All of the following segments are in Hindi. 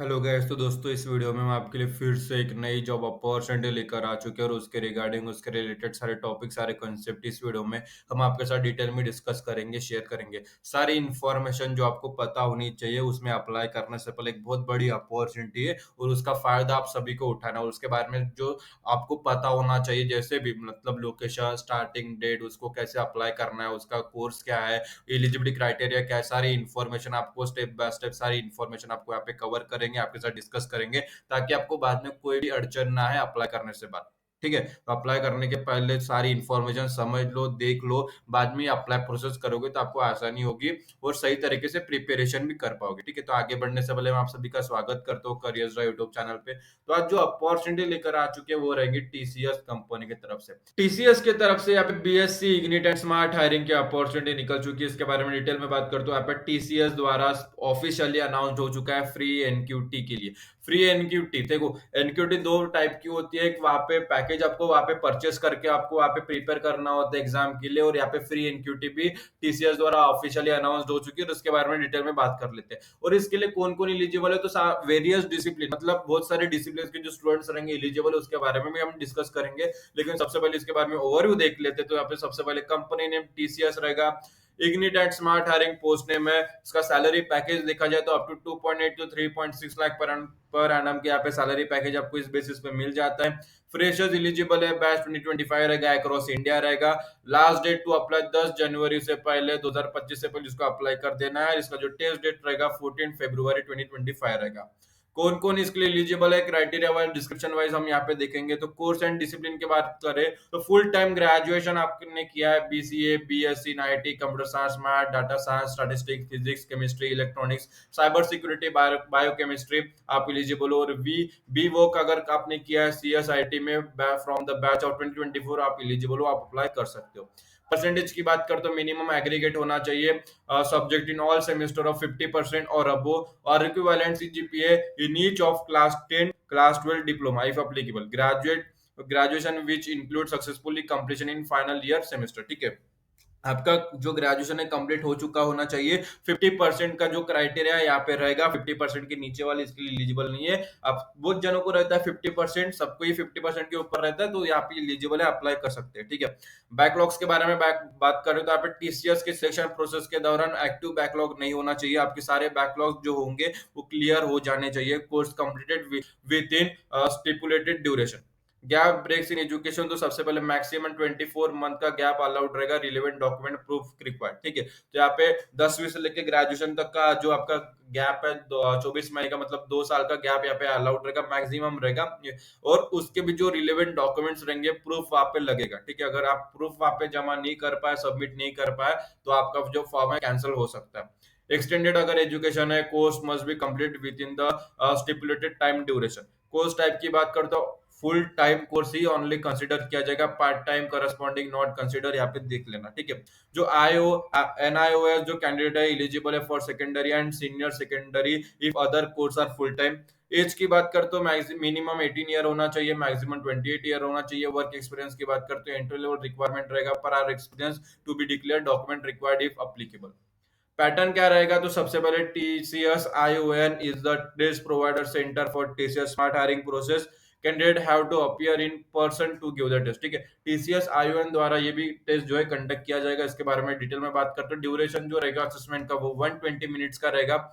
Hello guys. तो दोस्तों, इस वीडियो में मैं आपके लिए फिर से एक नई जॉब अपॉर्चुनिटी लेकर आ चुके हैं और उसके रिगार्डिंग उसके रिलेटेड सारे टॉपिक सारे कॉन्सेप्ट इस वीडियो में हम आपके साथ डिटेल में डिस्कस करेंगे, शेयर करेंगे सारी इन्फॉर्मेशन जो आपको पता होनी चाहिए। उसमें अप्लाई करने से पहले एक बहुत बड़ी अपॉर्चुनिटी है और उसका फायदा आप सभी को उठाना है और उसके बारे में जो आपको पता होना चाहिए, जैसे भी मतलब लोकेशन, स्टार्टिंग डेट, उसको कैसे अप्लाई करना है, उसका कोर्स क्या है, एलिजिबिलिटी क्राइटेरिया क्या है, सारी इन्फॉर्मेशन आपको स्टेप बाय स्टेप सारी इन्फॉर्मेशन आपको यहाँ पे कवर करेंगे, आपके साथ डिस्कस करेंगे, ताकि आपको बाद में कोई भी अड़चन ना है अप्लाई करने से बाद। ठीक है, तो अप्लाई करने के पहले सारी इन्फॉर्मेशन समझ लो, देख लो, बाद में अप्लाई प्रोसेस करोगे तो आपको आसानी होगी और सही तरीके से प्रिपरेशन भी कर पाओगे। ठीक है, तो आगे बढ़ने से पहले मैं आप सभी का स्वागत करता हूँ करियर्स ड्राइव यूट्यूब चैनल पे। तो आज जो अपॉर्चुनिटी लेकर आ चुके हैं वो रहेंगी टीसीएस कंपनी की तरफ से। टीसीएस की तरफ से यहाँ पे बीएससी इग्निट एंड स्मार्ट हायरिंग की अपॉर्चुनिटी निकल चुकी है। इसके बारे में डिटेल में बात करते हो, यहाँ पे टीसीएस द्वारा ऑफिशियली अनाउंस हो चुका है फ्री एनक्यूटी के लिए। फ्री एनक्यूटी देखो, एनक्यूटी दो टाइप की होती है। एक वहां पे पैकेज आपको वहां पे परचेस करके आपको वहां पे प्रिपेयर करना होता है एग्जाम के लिए, और यहाँ पे फ्री एनक्यूटी भी टीसीएस द्वारा ऑफिशियली अनाउंस हो चुकी है। तो उसके बारे में डिटेल में बात कर लेते हैं और इसके लिए कौन कौन एलिजिबल है। तो वेरियस डिसिप्लिन, मतलब बहुत सारे डिसिप्लिन के जो स्टूडेंट्स रहेंगे एलिजिबल, उसके बारे में भी हम डिस्कस करेंगे। लेकिन सबसे पहले इसके बारे में ओवरव्यू देख लेते हैं। तो यहाँ पे सबसे पहले कंपनी नेम टीसीएस रहेगा। Ignite and smart hiring post name है। इसका सैलरी पैकेज देखा जाए तो up to 2.8 to 3.6 lakh per annum के यहाँ पे सैलरी पैकेज आपको इस बेसिस पे मिल जाता है। फ्रेशर्स एलिजिबल है, बैच 2025 रहेगा, अक्रॉस इंडिया रहेगा। लास्ट डेट टू अप्लाई 10 जनवरी से पहले 2025 से पहले इसको अप्लाई कर देना है। इसका जो टेस्ट डेट रहेगा 14 फरवरी 2025 रहेगा। कौन कौन इसके लिए एलिजिबल है, क्राइटेरिया वाइज, डिस्क्रिप्शन वाइज हम यहाँ पे देखेंगे। तो कोर्स एंड डिसिप्लिन की बात करें तो फुल टाइम ग्रेजुएशन आपने किया है, BCA, BSc in IT, computer science, math, data science, statistics, physics, chemistry, electronics, cyber security, biochemistry आप एलिजिबल हो। और बी वोक अगर आपने किया है सीएसआईटी में फ्रॉम द बैच ऑफ 2024 आप एलिजिबल हो, आप अप्लाई कर सकते हो। परसेंटेज की बात करते हो, मिनिमम एग्रीगेट होना चाहिए subject in all semester of 50% और अबो, और equivalent CGPA in each of class 10 class 12 diploma if applicable, graduation which include successfully completion in final year semester. ठीक है, आपका जो ग्रेजुएशन है कंप्लीट हो चुका होना चाहिए। 50% का जो क्राइटेरिया यहाँ पे रहेगा, 50% के नीचे वाले इसके लिए एलिजिबल नहीं है। अब बहुत जनों को रहता है 50%, सबको ही 50% के ऊपर रहता है, तो यहाँ पे एलिजिबल है, अप्लाई कर सकते हैं। ठीक है, बैकलॉग्स के बारे में बात करें तो यहाँ पे टीसीएस के सिलेक्शन प्रोसेस के दौरान एक्टिव बैकलॉग नहीं होना चाहिए। आपके सारे बैकलॉग जो होंगे वो क्लियर हो जाने चाहिए। Course completed within stipulated duration. Gap breaks in education, तो सबसे पहले मैक्सिमम 24 मंथ का गैप अलाउड रहेगा। Relevant document proof required. ठीक है, तो यहाँ पे 10वीं से लेकर ग्रेजुएशन तक का जो आपका गैप है 24 महीने का, मतलब 2 साल का गैप यहाँ पे अलाउड रहेगा, मैक्सिमम रहेगा। और उसके भी जो रिलेवेंट डॉक्यूमेंट्स रहेंगे, प्रूफ वहां पे लगेगा। ठीक है, अगर आप प्रूफ वहां पे जमा नहीं कर पाए, सबमिट नहीं कर पाए, तो आपका जो फॉर्म है कैंसिल हो सकता है। एक्सटेंडेड अगर एजुकेशन है, course must be complete within the stipulated time duration. Course type की बात करता हूँ, फुल टाइम कोर्स ही ओनली कंसीडर किया जाएगा, part time corresponding not consider, यहाँ पे देख लेना। ठीक है, जो आईओ एनआईओएस जो कैंडिडेट है एलिजिबल है for secondary and senior secondary if other course are full time. Age की बात करते हो, मिनिमम 18 ईयर होना चाहिए, मैक्सिमम 28 ईयर होना चाहिए। वर्क एक्सपीरियंस की बात करते हो, एंट्री लेवल रिक्वायरमेंट रहेगा पर are experience to be declare, document required if applicable. Pattern क्या रहेगा, तो सबसे पहले TCS iON is the test provider center for TCS smart hiring process. Candidate have to appear in person to give the test. ठीक है, टीसीएस आईओएन द्वारा ये भी टेस्ट जो है कंडक्ट किया जाएगा। इसके बारे में डिटेल में बात करते हैं। ड्यूरेशन जो रहेगा असेसमेंट का वो 120 मिनट्स का रहेगा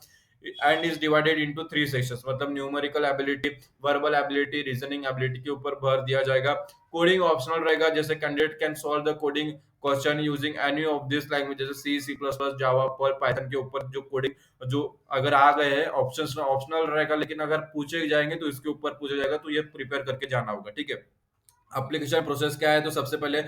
and is divided into 3 sections, मतलब numerical ability, verbal ability, reasoning ability के ऊपर भर दिया जाएगा। कोडिंग ऑप्शनल रहेगा, जैसे candidate can solve the coding question using any of this language, जैसे C, C plus plus, Java, Perl, Python के ऊपर जो कोडिंग जो अगर आ गए हैं ऑप्शंस ऑप्शनल रहेगा, लेकिन अगर पूछे जाएंगे तो इसके ऊपर पूछा जाएगा, तो ये प्रिपेयर करके जाना होगा। ठीक है, एप्लीकेशन प्रोसेस क्या है, तो सबसे पहले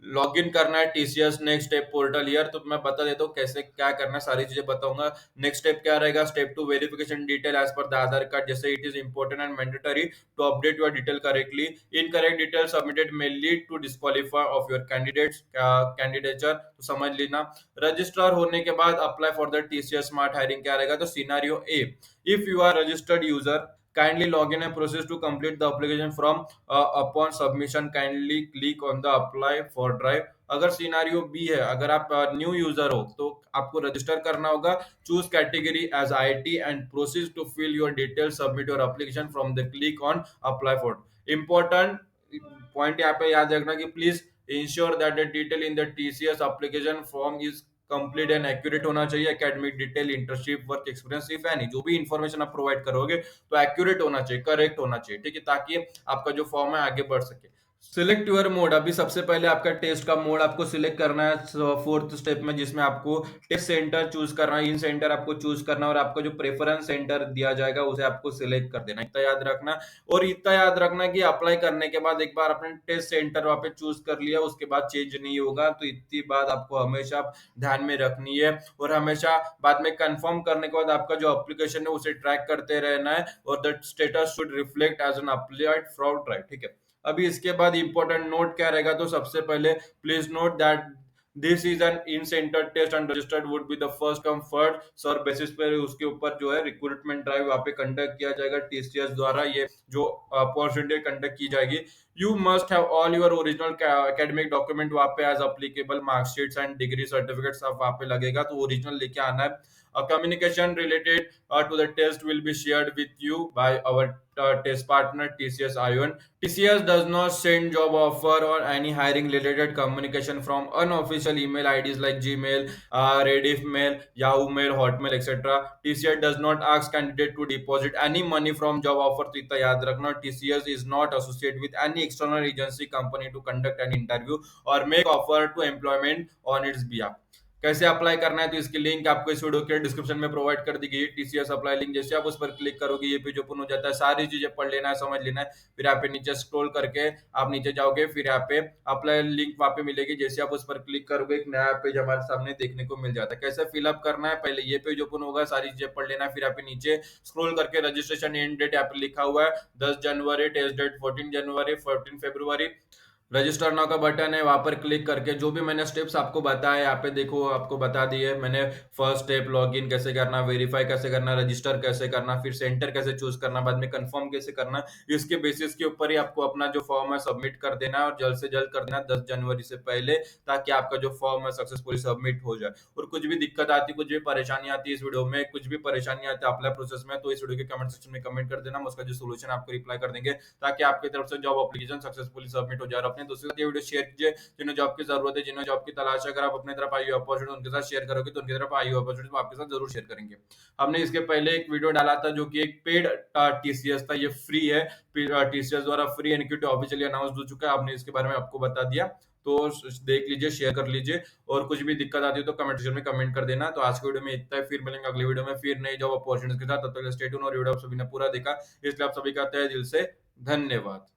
लॉग इन करना है TCS next step portal year. तो मैं बता देता हूँ कैसे क्या करना है, सारी चीजें बताऊंगा। नेक्स्ट स्टेप क्या रहेगा, step 2 verification detail as per the Aadhaar card, जैसे it is important and mandatory to update your detail correctly. Incorrect detail submitted may lead to disqualify of your candidature, तो समझ लेना। रजिस्टर होने के बाद apply for the TCS smart hiring क्या रहेगा, तो scenario A, if you are registered user kindly log in and process to complete the application from upon submission kindly click on the apply for drive अगर सिनेरियो बी है, अगर आप न्यू यूजर हो तो आपको रजिस्टर करना होगा, choose category as IT and proceed to fill your detail, submit your application from the click on apply for. Important point यहाँ पे याद रखना कि please ensure that the detail in the TCS application form is complete and accurate होना चाहिए। Academic detail, internship, work experience, if any, जो भी इंफॉर्मेशन आप प्रोवाइड करोगे तो एक्यूरेट होना चाहिए, करेक्ट होना चाहिए, ठीक है, ताकि आपका जो फॉर्म है आगे बढ़ सके। सिलेक्ट योर मोड, अभी सबसे पहले आपका टेस्ट का मोड आपको सिलेक्ट करना है फोर्थ स्टेप में, जिसमें आपको टेस्ट सेंटर चूज करना है, इन सेंटर आपको चूज करना है, और आपका जो प्रेफरेंस सेंटर दिया जाएगा उसे आपको सिलेक्ट कर देना, इतना याद रखना। और इतना याद रखना कि अप्लाई करने के बाद एक बार आपने टेस्ट सेंटर वहां पे चूज कर लिया, उसके बाद चेंज नहीं होगा, तो इतनी बात आपको हमेशा ध्यान में रखनी है। और हमेशा बाद में कंफर्म करने के बाद आपका जो एप्लीकेशन है उसे ट्रैक करते रहना है, और the status should reflect as an applied fraud, right, ठीक है। अभी इसके बाद इंपॉर्टेंट नोट क्या रहेगा, तो सबसे पहले please note that this is an in center test and registered would be the first come first serve basis पर उसके ऊपर जो है रिक्रूटमेंट ड्राइव वहां पे कंडक्ट किया जाएगा टीसीएस द्वारा, ये जो अपॉर्चुनिटी कंडक्ट की जाएगी। You must have all your original academic document वहां पे as applicable, marksheets and degree certificates आप वहां पे लगेगा, तो ओरिजिनल लेके आना है। Communication related to the test will be shared with you by our test partner TCS ION. TCS does not send job offer or any hiring related communication from unofficial email IDs like Gmail, Rediff Mail, Yahoo Mail, Hotmail, etc. TCS does not ask candidate to deposit any money from job offer. तो इतना याद रखना, TCS is not associated with any external agency company to conduct an interview or make offer to employment on its behalf। कैसे अप्लाई करना है, तो इसकी लिंक आपको इस वीडियो के डिस्क्रिप्शन में प्रोवाइड कर दी गई। टीसीएस अप्लाई लिंक, जैसे आप उस पर क्लिक करोगे ये पेज ओपन हो जाता है, सारी चीजें पढ़ लेना है, समझ लेना है। फिर यहाँ पे नीचे स्क्रॉल करके आप नीचे जाओगे, फिर यहाँ पे अप्लाई लिंक वहां पे मिलेगी, जैसे आप उस पर क्लिक करोगे एक नया पेज हमारे सामने देखने को मिल जाता है। कैसे फिलअप करना है, पहले ये पेज ओपन होगा, सारी चीजें पढ़ लेना है, फिर यहाँ पे नीचे स्क्रॉल करके रजिस्ट्रेशन एंड डेट यहाँ पे लिखा हुआ है 10 जनवरी, टेस्ट डेट 14 जनवरी, 14 फरवरी। रजिस्टर नाउ का बटन है, वहां पर क्लिक करके जो भी मैंने स्टेप्स आपको बताया यहाँ पे देखो, आपको बता दिए मैंने। फर्स्ट स्टेप लॉगिन कैसे करना, वेरीफाई कैसे करना, रजिस्टर कैसे करना, फिर सेंटर कैसे चूज करना, बाद में कंफर्म कैसे करना, इसके बेसिस के ऊपर ही आपको अपना जो फॉर्म है सबमिट कर देना है, और जल्द से जल्द कर देना 10 जनवरी से पहले, ताकि आपका जो फॉर्म है सक्सेसफुली सबमिट हो जाए। और कुछ भी दिक्कत आती, कुछ भी परेशानी आती है इस वीडियो में, कुछ भी परेशानी आती है अप्लाई प्रोसेस में, तो इस वीडियो के कमेंट सेक्शन में कमेंट कर देना, हम उसका जो सोल्यूशन आपको रिप्लाई कर देंगे, ताकि आपकी तरफ से जॉब एप्लीकेशन सक्सेसफुली सबमिट हो जाए। और अपने दोस्तों के साथ ये वीडियो शेयर कीजिए जिन्हें जॉब की जरूरत है, जिन्हें जॉब की तलाश है। अगर आप अपने तरफ आई हुई अपॉर्चुनिटी उनके साथ शेयर करोगे, तो उनकी तरफ आई हुई अपॉर्चुनिटी आपके साथ जरूर शेयर करेंगे। हमने इसके पहले एक वीडियो डाला था जो कि एक पेड टीसीएस था, ये फ्री है, टीसीएस द्वारा फ्री एनक्यूटी ऑफिशियली अनाउंस हो चुका है, आपने इसके बारे में आपको बता दिया, तो देख लीजिए, शेयर कर लीजिए। और कुछ भी दिक्कत आती है तो कमेंट सेक्शन में कमेंट कर देना। तो आज के वीडियो में इतना है, फिर मिलेंगे अगले वीडियो में फिर नई जॉब अपॉर्चुनिटीज के साथ, तब तक स्टे ट्यून। और वीडियो आप सभी ने पूरा देखा, इसलिए आप सभी का तहे दिल से धन्यवाद।